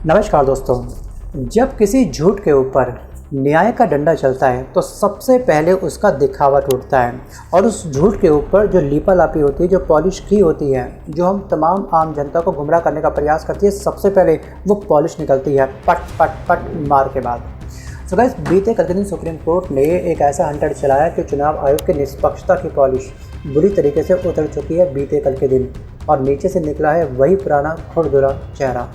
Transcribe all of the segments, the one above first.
नमस्कार दोस्तों। जब किसी झूठ के ऊपर न्याय का डंडा चलता है तो सबसे पहले उसका दिखावा टूटता है और उस झूठ के ऊपर जो लीपालापी होती है, जो पॉलिश की होती है, जो हम तमाम आम जनता को गुमराह करने का प्रयास करती है, सबसे पहले वो पॉलिश निकलती है पट पट पट मार के बाद। सो गाइस, बीते कल के दिन सुप्रीम कोर्ट ने एक ऐसा हंटर चलाया कि चुनाव आयोग की निष्पक्षता की पॉलिश बुरी तरीके से उतर चुकी है बीते कल के दिन, और नीचे से निकला है वही पुराना खुरदुरा चेहरा।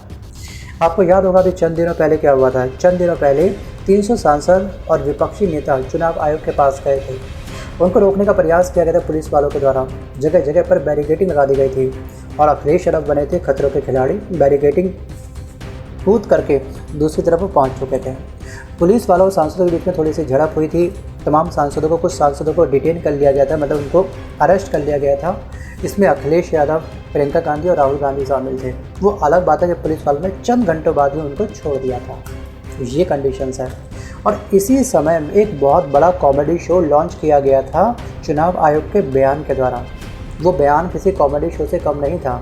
आपको याद होगा अभी चंद दिनों पहले क्या हुआ था। चंद दिनों पहले 300 सांसद और विपक्षी नेता चुनाव आयोग के पास गए थे। उनको रोकने का प्रयास किया गया था पुलिस वालों के द्वारा। जगह जगह पर बैरिकेडिंग लगा दी गई थी और अखिलेश यादव बने थे खतरों के खिलाड़ी। बैरिकेडिंग कूद करके दूसरी तरफ पहुंच चुके थे। पुलिस वालों और सांसदों के बीच में थोड़ी सी झड़प हुई थी। तमाम सांसदों को, कुछ सांसदों को डिटेन कर लिया गया था, मतलब उनको अरेस्ट कर लिया गया था। इसमें अखिलेश यादव, प्रियंका गांधी और राहुल गांधी शामिल थे। वो अलग बात है जब पुलिस वालों ने चंद घंटों बाद ही उनको छोड़ दिया था। तो ये कंडीशंस है। और इसी समय में एक बहुत बड़ा कॉमेडी शो लॉन्च किया गया था चुनाव आयोग के बयान के द्वारा। वो बयान किसी कॉमेडी शो से कम नहीं था।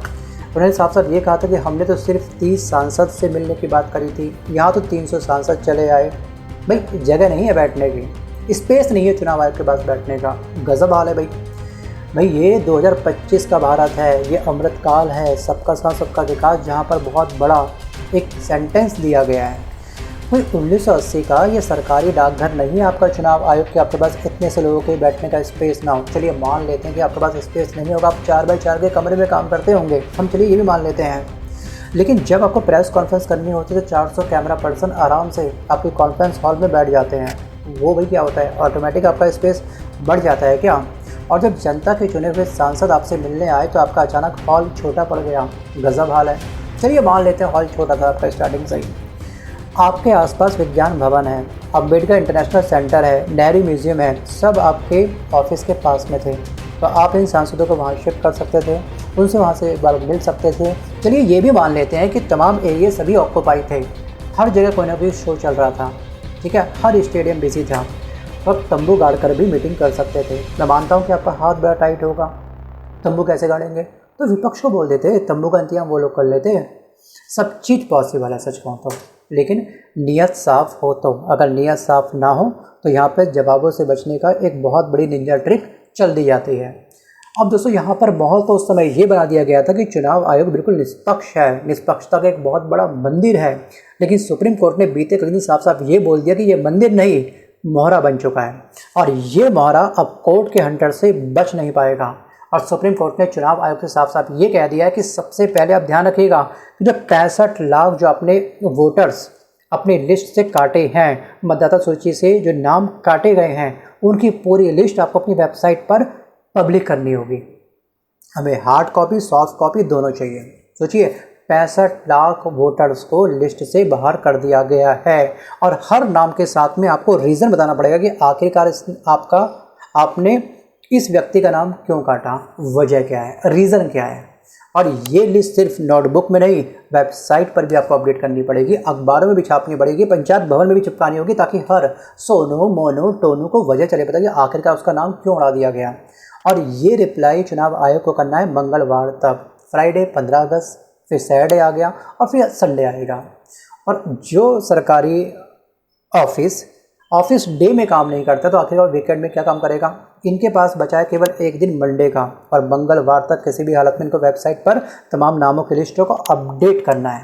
उन्होंने साफ साफ ये कहा था कि हमने तो सिर्फ 30 सांसद से मिलने की बात करी थी, यहाँ तो 300 सांसद चले आए। भाई जगह नहीं है बैठने की, स्पेस नहीं है चुनाव आयोग के पास बैठने का। गजब हाल है भाई ये 2025 का भारत है, ये अमृतकाल है, सबका साथ सबका विकास, जहाँ पर बहुत बड़ा एक सेंटेंस दिया गया है। भाई 1980 का ये सरकारी डाकघर नहीं है आपका चुनाव आयोग के, आपके पास इतने से लोगों के बैठने का स्पेस ना हो। चलिए मान लेते हैं कि आपके पास स्पेस नहीं होगा, आप 4x4 के कमरे में काम करते होंगे, हम चलिए ये भी मान लेते हैं। लेकिन जब आपको प्रेस कॉन्फ्रेंस करनी होती है तो 400 कैमरा पर्सन आराम से आपकी कॉन्फ्रेंस हॉल में बैठ जाते हैं। वो भाई क्या होता है, ऑटोमेटिक आपका स्पेस बढ़ जाता है क्या? और जब जनता के चुने हुए सांसद आपसे मिलने आए तो आपका अचानक हॉल छोटा पड़ गया। गजब हाल है। चलिए मान लेते हैं हॉल छोटा था आपका स्टार्टिंग से ही। आपके आसपास विज्ञान भवन है, अम्बेडकर इंटरनेशनल सेंटर है, नेहरू म्यूजियम है, सब आपके ऑफिस के पास में थे। तो आप इन सांसदों को वहाँ शिफ्ट कर सकते थे, उनसे वहाँ से एक बार मिल सकते थे। चलिए ये भी मान लेते हैं कि तमाम एरिया सभी ऑक्यूपाई थे, हर जगह कोई ना कोई शो चल रहा था, ठीक है, हर स्टेडियम बिजी था, और तंबू गाड़ कर भी मीटिंग कर सकते थे। मैं मानता हूँ कि आपका हाथ बड़ा टाइट होगा, तंबू कैसे गाड़ेंगे, तो विपक्ष को बोल देते, तंबू का इंतजाम वो लोग कर लेते। सब चीज़ पॉसिबल है सच कहूँ तो, लेकिन नीयत साफ़ हो तो। अगर नीयत साफ़ ना हो तो यहाँ पे जवाबों से बचने का एक बहुत बड़ी निंजा ट्रिक चल दी जाती है। अब दोस्तों यहाँ पर माहौल तो उस समय ये बना दिया गया था कि चुनाव आयोग बिल्कुल निष्पक्ष है, निष्पक्षता का एक बहुत बड़ा मंदिर है। लेकिन सुप्रीम कोर्ट ने बीते कल दिन साफ साफ ये बोल दिया कि ये मंदिर नहीं, मोहरा बन चुका है, और ये मोहरा अब कोर्ट के हंटर से बच नहीं पाएगा। और सुप्रीम कोर्ट ने चुनाव आयोग से साफ साफ ये कह दिया है कि सबसे पहले आप ध्यान रखिएगा कि जो 65 लाख जो अपने वोटर्स अपनी लिस्ट से काटे हैं, मतदाता सूची से जो नाम काटे गए हैं, उनकी पूरी लिस्ट आपको अपनी वेबसाइट पर पब्लिक करनी होगी। हमें हार्ड कॉपी, सॉफ्ट कॉपी दोनों चाहिए। सोचिए 65 लाख वोटर्स को लिस्ट से बाहर कर दिया गया है, और हर नाम के साथ में आपको रीज़न बताना पड़ेगा कि आखिरकार आपने इस व्यक्ति का नाम क्यों काटा, वजह क्या है, रीज़न क्या है। और ये लिस्ट सिर्फ नोटबुक में नहीं, वेबसाइट पर भी आपको अपडेट करनी पड़ेगी, अखबारों में भी छापनी पड़ेगी, पंचायत भवन में भी चिपकानी होगी, ताकि हर सोनू मोनू टोनू को वजह चले पता कि आखिरकार उसका नाम क्यों उड़ा दिया गया। और ये रिप्लाई चुनाव आयोग को करना है मंगलवार तक। फ्राइडे 15 अगस्त, फिर सैटरडे आ गया, और फिर संडे आएगा। और जो सरकारी ऑफिस डे में काम नहीं करता तो आखिरकार वीकेंड में क्या काम करेगा। इनके पास बचा है केवल एक दिन, मंडे का, और मंगलवार तक किसी भी हालत में इनको वेबसाइट पर तमाम नामों की लिस्टों को अपडेट करना है।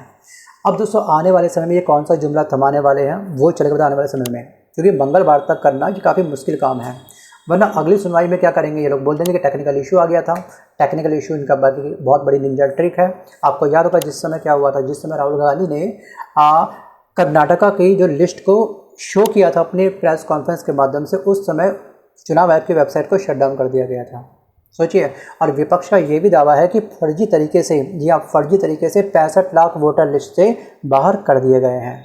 अब दोस्तों आने वाले समय में ये कौन सा जुमला थमाने वाले हैं वो चलेगा बताने वाले समय में, क्योंकि मंगलवार तक करना ये काफ़ी मुश्किल काम है। वरना अगली सुनवाई में क्या करेंगे, ये लोग बोल देंगे कि टेक्निकल इशू आ गया था। टेक्निकल इशू इनका बाकी बहुत बड़ी निंजा ट्रिक है। आपको याद होगा जिस समय क्या हुआ था, जिस समय राहुल गांधी ने कर्नाटका की जो लिस्ट को शो किया था अपने प्रेस कॉन्फ्रेंस के माध्यम से, उस समय चुनाव आयोग की वेबसाइट को शट डाउन कर दिया गया था। सोचिए। और विपक्ष का ये भी दावा है कि फर्जी तरीके से, जी हाँ, फर्जी तरीके से 65 लाख वोटर लिस्ट से बाहर कर दिए गए हैं।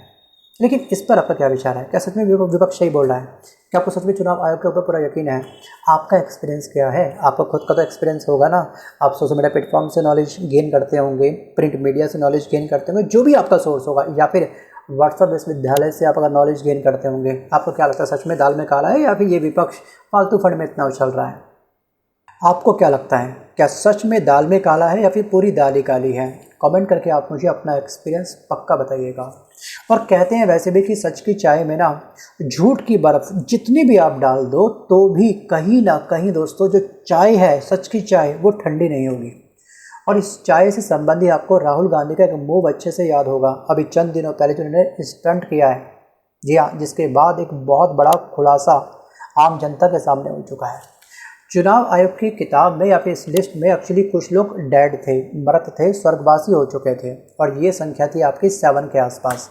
लेकिन इस पर आपका क्या विचार है? क्या सच में विपक्ष सही बोल रहा है? क्या आपको सच में चुनाव आयोग के ऊपर पूरा यकीन है? आपका एक्सपीरियंस क्या है? आपका खुद का तो एक्सपीरियंस होगा ना, आप सोशल मीडिया प्लेटफॉर्म से नॉलेज गेन करते होंगे, प्रिंट मीडिया से नॉलेज गेन करते होंगे, जो भी आपका सोर्स होगा, या फिर व्हाट्सएप विश्वविद्यालय से आप अगर नॉलेज गेन करते होंगे। आपको क्या लगता है, सच में दाल में काला है या फिर ये विपक्ष फालतू फंड में इतना उछल रहा है? आपको क्या लगता है, क्या सच में दाल में काला है या फिर पूरी दाल ही काली है? कमेंट करके आप मुझे अपना एक्सपीरियंस पक्का बताइएगा। और कहते हैं वैसे भी कि सच की चाय में ना झूठ की बर्फ़ जितनी भी आप डाल दो तो भी कहीं ना कहीं दोस्तों जो चाय है, सच की चाय, वो ठंडी नहीं होगी। और इस चाय से संबंधित आपको राहुल गांधी का एक मूव अच्छे से याद होगा, अभी चंद दिनों पहले जो उन्होंने स्टंट किया है, जी हाँ, जिसके बाद एक बहुत बड़ा खुलासा आम जनता के सामने हो चुका है। चुनाव आयोग की किताब में या फिर इस लिस्ट में एक्चुअली कुछ लोग डेड थे, मृत थे, स्वर्गवासी हो चुके थे, और ये संख्या थी आपकी 7 के आसपास।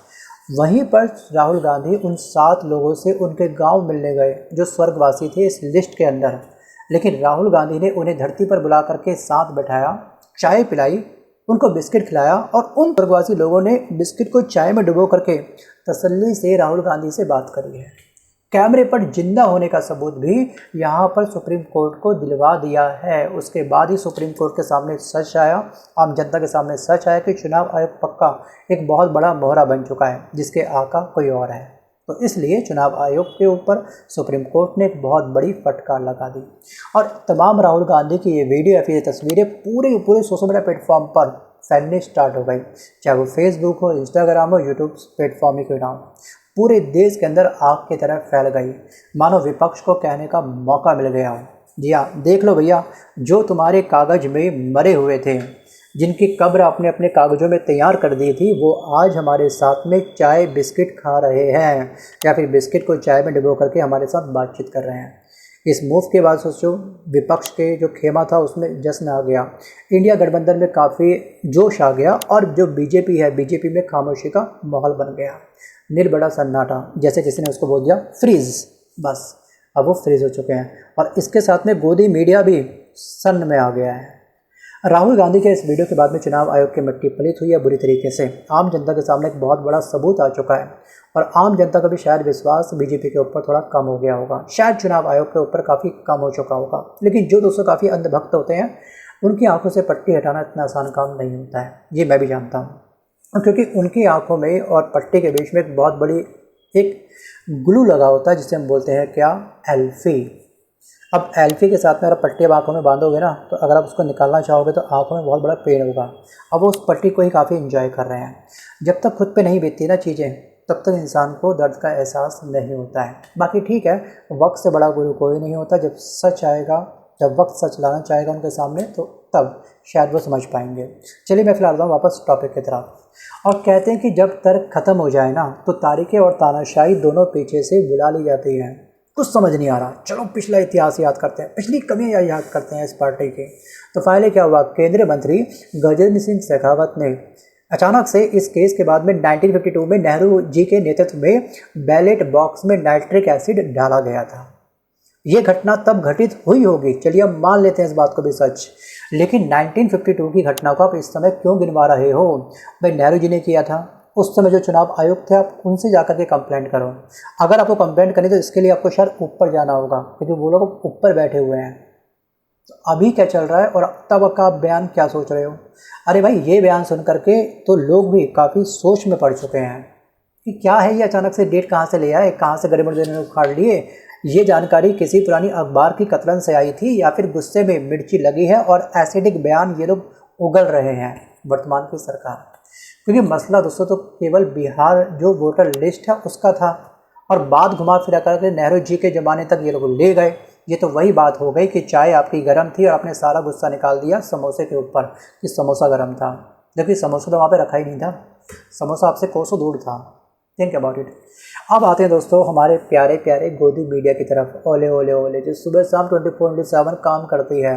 वहीं पर राहुल गांधी उन 7 लोगों से उनके गांव मिलने गए जो स्वर्गवासी थे इस लिस्ट के अंदर। लेकिन राहुल गांधी ने उन्हें धरती पर बुला करके साथ बैठाया, चाय पिलाई, उनको बिस्किट खिलाया, और उन स्वर्गवासी लोगों ने बिस्किट को चाय में डुबो करके तसल्ली से राहुल गांधी से बात करी है। कैमरे पर जिंदा होने का सबूत भी यहाँ पर सुप्रीम कोर्ट को दिलवा दिया है। उसके बाद ही सुप्रीम कोर्ट के सामने सच आया, आम जनता के सामने सच आया कि चुनाव आयोग पक्का एक बहुत बड़ा मोहरा बन चुका है जिसके आका कोई और है। तो इसलिए चुनाव आयोग के ऊपर सुप्रीम कोर्ट ने एक बहुत बड़ी फटकार लगा दी, और तमाम राहुल गांधी की ये वीडियो या फिर ये तस्वीरें पूरे सोशल मीडिया प्लेटफॉर्म पर फैलने स्टार्ट हो गई, चाहे वो फेसबुक हो, इंस्टाग्राम हो, यूट्यूब प्लेटफॉर्म ही क्यों ना हो। पूरे देश के अंदर आग की तरह फैल गई, मानो विपक्ष को कहने का मौका मिल गया हो, जी हाँ, देख लो भैया, जो तुम्हारे कागज में मरे हुए थे, जिनकी कब्र आपने अपने कागज़ों में तैयार कर दी थी, वो आज हमारे साथ में चाय बिस्किट खा रहे हैं, या फिर बिस्किट को चाय में डुबो करके हमारे साथ बातचीत कर रहे हैं। इस मूव के बाद सोचो विपक्ष के जो खेमा था उसमें जश्न आ गया, इंडिया गठबंधन में काफ़ी जोश आ गया, और जो बीजेपी है, बीजेपी में खामोशी का माहौल बन गया, निर्बड़ा सन्नाटा, जैसे किसी ने उसको बोल दिया फ्रीज, बस अब वो फ्रीज हो चुके हैं। और इसके साथ में गोदी मीडिया भी सन्न में आ गया है। राहुल गांधी के इस वीडियो के बाद में चुनाव आयोग की मिट्टी पलित हुई है बुरी तरीके से, आम जनता के सामने एक बहुत बड़ा सबूत आ चुका है, और आम जनता का भी शायद विश्वास बीजेपी के ऊपर थोड़ा कम हो गया होगा, शायद चुनाव आयोग के ऊपर काफ़ी कम हो चुका होगा। लेकिन जो दोस्तों काफ़ी अंधभक्त होते हैं उनकी आंखों से पट्टी हटाना इतना आसान काम नहीं होता है, ये मैं भी जानता हूँ, क्योंकि उनकी आंखों में और पट्टी के बीच में एक बहुत बड़ी एक ग्लू लगा होता है जिसे हम बोलते हैं क्या, एल्फी। अब एल्फी के साथ में अगर पट्टी आप आँखों में बांधोगे ना, तो अगर आप उसको निकालना चाहोगे तो आँखों में बहुत बड़ा पेन होगा। अब वो उस पट्टी को ही काफ़ी एंजॉय कर रहे हैं। जब तक खुद पे नहीं बीतती ना चीज़ें, तब तक इंसान को दर्द का एहसास नहीं होता है। बाकी ठीक है, वक्त से बड़ा गुरु कोई नहीं होता। जब सच आएगा, जब वक्त सच लाना चाहेगा उनके सामने, तो तब शायद वो समझ पाएंगे। चलिए मैं फिलहाल हूँ वापस टॉपिक की तरफ। और कहते हैं कि जब तर्क ख़त्म हो जाए ना, तो तारीखें और तानाशाही दोनों पीछे से बुला ली जाती हैं। कुछ समझ नहीं आ रहा, चलो पिछला इतिहास याद करते हैं, पिछली कमियां याद करते हैं इस पार्टी की। तो पहले क्या हुआ, केंद्रीय मंत्री गजेंद्र सिंह शेखावत ने अचानक से इस केस के बाद में 1952 में नेहरू जी के नेतृत्व में बैलेट बॉक्स में नाइट्रिक एसिड डाला गया था। ये घटना तब घटित हुई होगी, चलिए अब मान लेते हैं इस बात को भी सच। लेकिन 1952 की घटना को आप इस समय क्यों गिनवा रहे हो? भाई नेहरू जी ने किया था, उस समय जो चुनाव आयोग थे, आप उनसे जाकर के कंप्लेंट करो। अगर आपको कंप्लेंट करनी तो इसके लिए आपको शायद ऊपर जाना होगा, क्योंकि वो लोग ऊपर बैठे हुए हैं। तो अभी क्या चल रहा है और तब का आप बयान क्या सोच रहे हो? अरे भाई, ये बयान सुन करके तो लोग भी काफ़ी सोच में पड़ चुके हैं कि क्या है ये, अचानक से डेट कहाँ से ले आए, कहाँ से गरीब ने उखाड़ लिए। ये जानकारी किसी पुरानी अखबार की कतरन से आई थी, या फिर गुस्से में मिर्ची लगी है और एसिडिक बयान ये लोग उगल रहे हैं वर्तमान की सरकार। क्योंकि मसला दोस्तों तो केवल बिहार जो वोटर लिस्ट है उसका था, और बात घुमा फिरा करके नेहरू जी के ज़माने तक ये लोग ले गए। ये तो वही बात हो गई कि चाय आपकी गर्म थी और आपने सारा गुस्सा निकाल दिया समोसे के ऊपर कि समोसा गर्म था, जबकि समोसा तो वहाँ पे रखा ही नहीं था, समोसा आपसे कोसों दूर था। Think about it. अब आते हैं दोस्तों हमारे प्यारे प्यारे गोदी मीडिया की तरफ। ओले ओले ओले, जो सुबह शाम 24/7 काम करती है,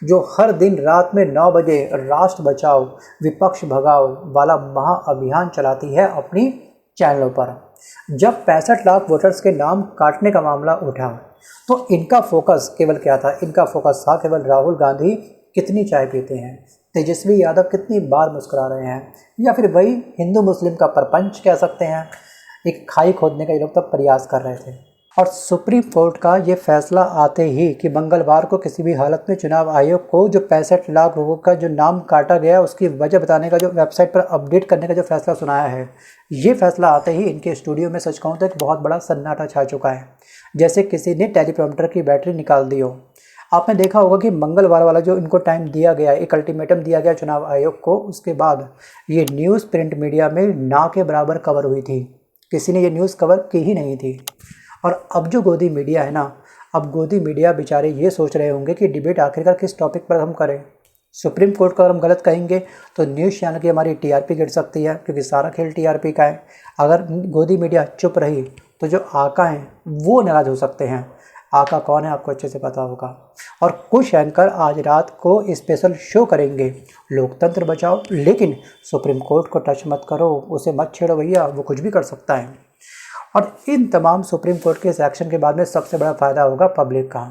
जो हर दिन रात में 9 बजे राष्ट्र बचाओ विपक्ष भगाओ वाला महाअभियान चलाती है अपनी चैनलों पर। जब 65 लाख वोटर्स के नाम काटने का मामला उठा, तो इनका फोकस केवल क्या था? इनका फोकस था केवल राहुल गांधी कितनी चाय पीते हैं, तेजस्वी यादव कितनी बार मुस्कुरा रहे हैं, या फिर वही हिंदू मुस्लिम का परपंच कह सकते हैं, एक खाई खोदने का ये लोग तब प्रयास कर रहे थे। और सुप्रीम कोर्ट का ये फैसला आते ही कि मंगलवार को किसी भी हालत में चुनाव आयोग को जो 65 लाख लोगों का जो नाम काटा गया उसकी वजह बताने का, जो वेबसाइट पर अपडेट करने का जो फैसला सुनाया है, ये फैसला आते ही इनके स्टूडियो में सच कहूँ तो एक बहुत बड़ा सन्नाटा छा चुका है, जैसे किसी ने टेलीप्रॉम्प्टर की बैटरी निकाल दी हो। आपने देखा होगा कि मंगलवार वाला जो इनको टाइम दिया गया, एक अल्टीमेटम दिया गया चुनाव आयोग को, उसके बाद ये न्यूज़ प्रिंट मीडिया में ना के बराबर कवर हुई थी, किसी ने ये न्यूज़ कवर की ही नहीं थी। और अब जो गोदी मीडिया है ना, अब गोदी मीडिया बेचारे ये सोच रहे होंगे कि डिबेट आखिरकार किस टॉपिक पर हम करें। सुप्रीम कोर्ट का अगर हम गलत कहेंगे तो न्यूज़ चैनल की हमारी टीआरपी गिर सकती है, क्योंकि सारा खेल टीआरपी का है। अगर गोदी मीडिया चुप रही तो जो आका हैं वो नाराज़ हो सकते हैं। आका कौन है आपको अच्छे से पता होगा। और कुछ एंकर आज रात को स्पेशल शो करेंगे, लोकतंत्र बचाओ लेकिन सुप्रीम कोर्ट को टच मत करो, उसे मत छेड़ो भैया, वो कुछ भी कर सकता है। और इन तमाम सुप्रीम कोर्ट के इस एक्शन के बाद में सबसे बड़ा फ़ायदा होगा पब्लिक का,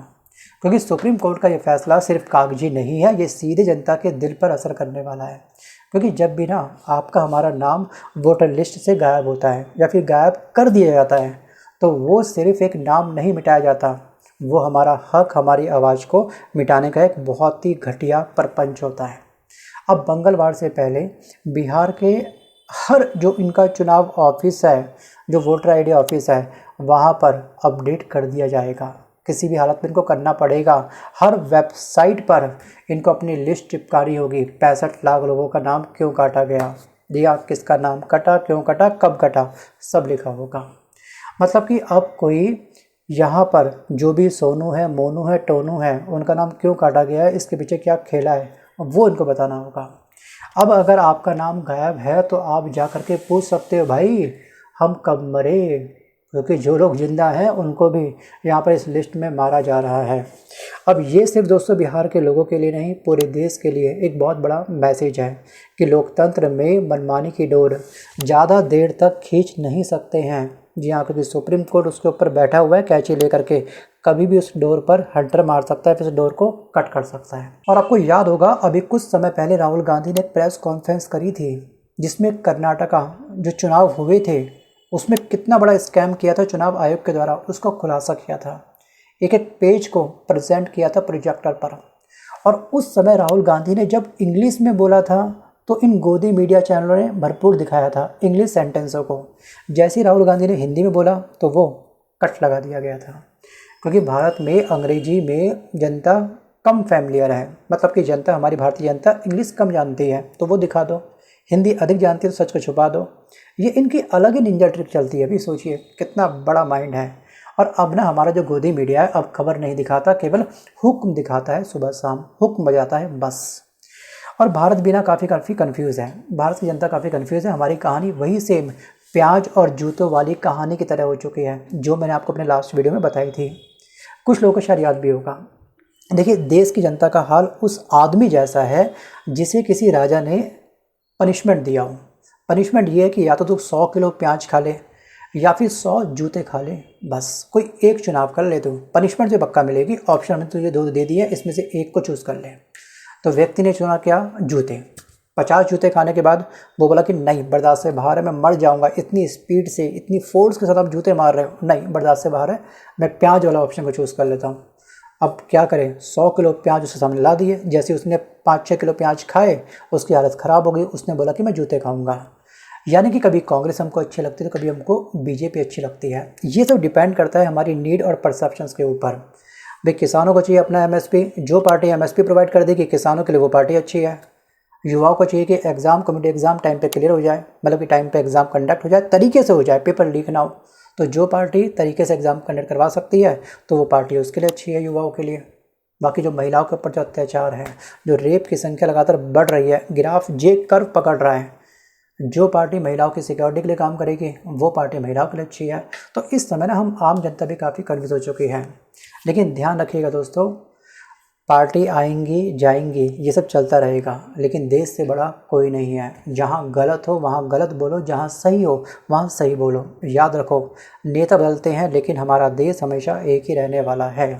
क्योंकि सुप्रीम कोर्ट का ये फैसला सिर्फ कागजी नहीं है, ये सीधे जनता के दिल पर असर करने वाला है। क्योंकि जब भी ना आपका हमारा नाम वोटर लिस्ट से गायब होता है या फिर गायब कर दिया जाता है, तो वो सिर्फ एक नाम नहीं मिटाया जाता, वो हमारा हक, हमारी आवाज़ को मिटाने का एक बहुत ही घटिया प्रपंच होता है। अब मंगलवार से पहले बिहार के हर जो इनका चुनाव ऑफिस है, जो वोटर आईडी ऑफिस है, वहाँ पर अपडेट कर दिया जाएगा। किसी भी हालत में इनको करना पड़ेगा। हर वेबसाइट पर इनको अपनी लिस्ट चिपकारी होगी। 65 लाख लोगों का नाम क्यों काटा गया, दिया किसका नाम कटा, क्यों कटा, कब कटा, सब लिखा होगा। मतलब कि अब कोई यहाँ पर जो भी सोनू है, मोनू है, टोनू है, उनका नाम क्यों काटा गया है, इसके पीछे क्या खेला है, वो इनको बताना होगा। अब अगर आपका नाम गायब है तो आप जा कर के पूछ सकते हो, भाई हम कब मरे, क्योंकि जो लोग जिंदा हैं उनको भी यहाँ पर इस लिस्ट में मारा जा रहा है। अब ये सिर्फ दोस्तों बिहार के लोगों के लिए नहीं, पूरे देश के लिए एक बहुत बड़ा मैसेज है कि लोकतंत्र में मनमानी की डोर ज़्यादा देर तक खींच नहीं सकते हैं। जी हाँ, क्योंकि सुप्रीम कोर्ट उसके ऊपर बैठा हुआ है कैंची लेकर के, कभी भी उस डोर पर हंटर मार सकता है, फिर उस डोर को कट कर सकता है। और आपको याद होगा अभी कुछ समय पहले राहुल गांधी ने प्रेस कॉन्फ्रेंस करी थी, जिसमें कर्नाटका जो चुनाव हुए थे उसमें कितना बड़ा स्कैम किया था चुनाव आयोग के द्वारा, उसको खुलासा किया था। एक एक पेज को प्रेजेंट किया था प्रोजेक्टर पर। और उस समय राहुल गांधी ने जब इंग्लिश में बोला था तो इन गोदी मीडिया चैनलों ने भरपूर दिखाया था इंग्लिश सेंटेंसों को। जैसे ही राहुल गांधी ने हिंदी में बोला तो वो कट लगा दिया गया था, क्योंकि भारत में अंग्रेजी में जनता कम फैमिलियर है। मतलब कि जनता, हमारी भारतीय जनता इंग्लिश कम जानती है तो वो दिखा दो, हिंदी अधिक जानती है तो सच को छुपा दो। ये इनकी अलग ही निंजा ट्रिक चलती है। अभी सोचिए कितना बड़ा माइंड है। और अब ना हमारा जो गोदी मीडिया है अब खबर नहीं दिखाता, केवल हुक्म दिखाता है, सुबह शाम हुक्म बजाता है बस। और भारत भी ना काफ़ी कन्फ्यूज़ है, भारत की जनता काफ़ी कन्फ्यूज़ है। हमारी कहानी वही सेम प्याज और जूतों वाली कहानी की तरह हो चुकी है, जो मैंने आपको अपने लास्ट वीडियो में बताई थी। कुछ लोगों को शायद याद भी होगा। देखिए, देश की जनता का हाल उस आदमी जैसा है जिसे किसी राजा ने पनिशमेंट दिया हो। पनिशमेंट ये है कि या तो तू 100 किलो प्याज खा ले या फिर 100 जूते खा ले, बस कोई एक चुनाव कर ले। तो पनिशमेंट से पक्का मिलेगी, ऑप्शन में तुझे 2 दे दिए, इसमें से एक को चूज़ कर ले। तो व्यक्ति ने चुना क्या, जूते। 50 जूते खाने के बाद वो बोला कि नहीं, बर्दाश्त से बाहर है, मैं मर जाऊंगा, इतनी स्पीड से, इतनी फोर्स के साथ आप जूते मार रहे हो, नहीं बर्दाश्त से बाहर है, मैं प्याज वाला ऑप्शन को चूज़ कर लेता हूँ। अब क्या करें, 100 किलो प्याज उसके सामने ला दिए। जैसे उसने 5-6 किलो प्याज खाए, उसकी हालत ख़राब हो गई, उसने बोला कि मैं जूते खाऊंगा। यानी कि कभी कांग्रेस हमको अच्छी लगती है तो कभी हमको बीजेपी अच्छी लगती है। ये सब डिपेंड करता है हमारी नीड और परसेप्शंस के ऊपर। भाई किसानों को चाहिए अपना एमएसपी, जो पार्टी एमएसपी प्रोवाइड कर देगी किसानों के लिए वो पार्टी अच्छी है। युवाओं को चाहिए कि एग्ज़ाम कम्युनिटी एग्ज़ाम टाइम पे क्लियर हो जाए, मतलब कि टाइम पे एग्ज़ाम कंडक्ट हो जाए, तरीके से हो जाए, पेपर लीक ना हो। तो जो पार्टी तरीके से एग्ज़ाम कंडक्ट करवा सकती है तो वो पार्टी उसके लिए अच्छी है, युवाओं के लिए। बाकी जो महिलाओं के ऊपर जो अत्याचार है, जो रेप की संख्या लगातार बढ़ रही है, ग्राफ जे कर्व पकड़ रहा है, जो पार्टी महिलाओं की सिक्योरिटी के लिए काम करेगी वो पार्टी महिलाओं के लिए अच्छी है। तो इस समय ना हम आम जनता भी काफ़ी कन्फ्यूज हो चुकी है। लेकिन ध्यान रखिएगा दोस्तों, पार्टी आएंगी जाएंगी, ये सब चलता रहेगा, लेकिन देश से बड़ा कोई नहीं है। जहाँ गलत हो वहाँ गलत बोलो, जहाँ सही हो वहाँ सही बोलो। याद रखो, नेता बदलते हैं लेकिन हमारा देश हमेशा एक ही रहने वाला है।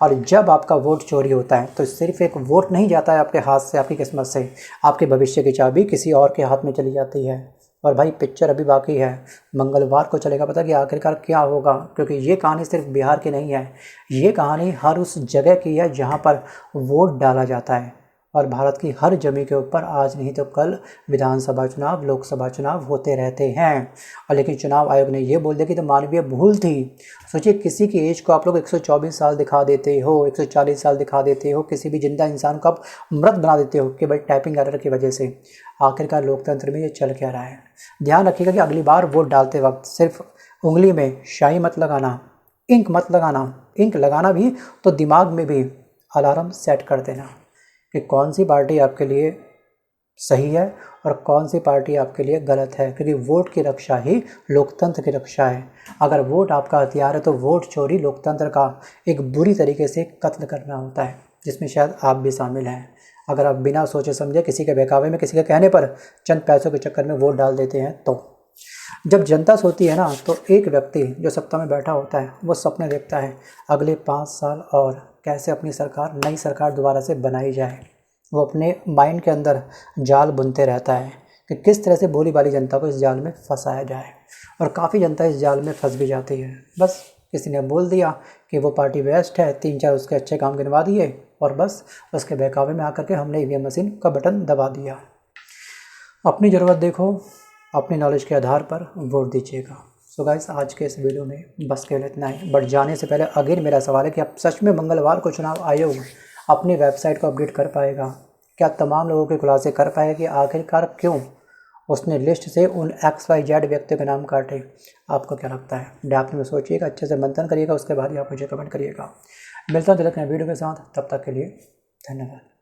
और जब आपका वोट चोरी होता है तो सिर्फ एक वोट नहीं जाता है आपके हाथ से, आपकी किस्मत से, आपके भविष्य की चाबी किसी और के हाथ में चली जाती है। और भाई पिक्चर अभी बाकी है, मंगलवार को चलेगा पता कि आखिरकार क्या होगा, क्योंकि ये कहानी सिर्फ बिहार की नहीं है, ये कहानी हर उस जगह की है जहाँ पर वोट डाला जाता है। और भारत की हर जमी के ऊपर आज नहीं तो कल विधानसभा चुनाव, लोकसभा चुनाव होते रहते हैं। और लेकिन चुनाव आयोग ने ये बोल दिया कि तो मानवीय भूल थी। सोचिए, किसी की एज को आप लोग 124 साल दिखा देते हो, 140 साल दिखा देते हो, किसी भी जिंदा इंसान को आप मृत बना देते हो केवल टाइपिंग एरर की वजह से। आखिरकार लोकतंत्र में ये चल क्या रहा है? ध्यान रखिएगा कि अगली बार वोट डालते वक्त सिर्फ उंगली में शाई मत लगाना, इंक मत लगाना। इंक लगाना भी तो दिमाग में भी अलार्म सेट कर देना कि कौन सी पार्टी आपके लिए सही है और कौन सी पार्टी आपके लिए गलत है, क्योंकि वोट की रक्षा ही लोकतंत्र की रक्षा है। अगर वोट आपका हथियार है तो वोट चोरी लोकतंत्र का एक बुरी तरीके से कत्ल करना होता है, जिसमें शायद आप भी शामिल हैं। अगर आप बिना सोचे समझे किसी के बहकावे में, किसी के कहने पर चंद पैसों के चक्कर में वोट डाल देते हैं, तो जब जनता सोती है ना, तो एक व्यक्ति जो सत्ता में बैठा होता है वो सपने देखता है अगले 5 साल और कैसे अपनी सरकार, नई सरकार दोबारा से बनाई जाए। वो अपने माइंड के अंदर जाल बुनते रहता है कि किस तरह से भोली भाली जनता को इस जाल में फंसाया जाए। और काफ़ी जनता इस जाल में फंस भी जाती है। बस किसी ने बोल दिया कि वो पार्टी बेस्ट है, 3-4 उसके अच्छे काम गिनवा दिए और बस उसके बहकावे में आकर के हमने ईवीएम मशीन का बटन दबा दिया। अपनी ज़रूरत देखो, अपनी नॉलेज के आधार पर वोट दीजिएगा। सो गाइस, आज के इस वीडियो में बस केवल इतना ही। बट जाने से पहले अगेन मेरा सवाल है कि आप सच में मंगलवार को चुनाव आयोग अपनी वेबसाइट को अपडेट कर पाएगा? क्या तमाम लोगों के खुलासे कर पाएगा कि आखिरकार क्यों उसने लिस्ट से उन XYZ व्यक्तियों के नाम काटे? आपको क्या लगता है? डैप में सोचिएगा, अच्छे से मंथन करिएगा, उसके बाद ही आप मुझे कमेंट करिएगा। मिलता हूँ जल्द नए वीडियो के साथ, तब तक के लिए धन्यवाद।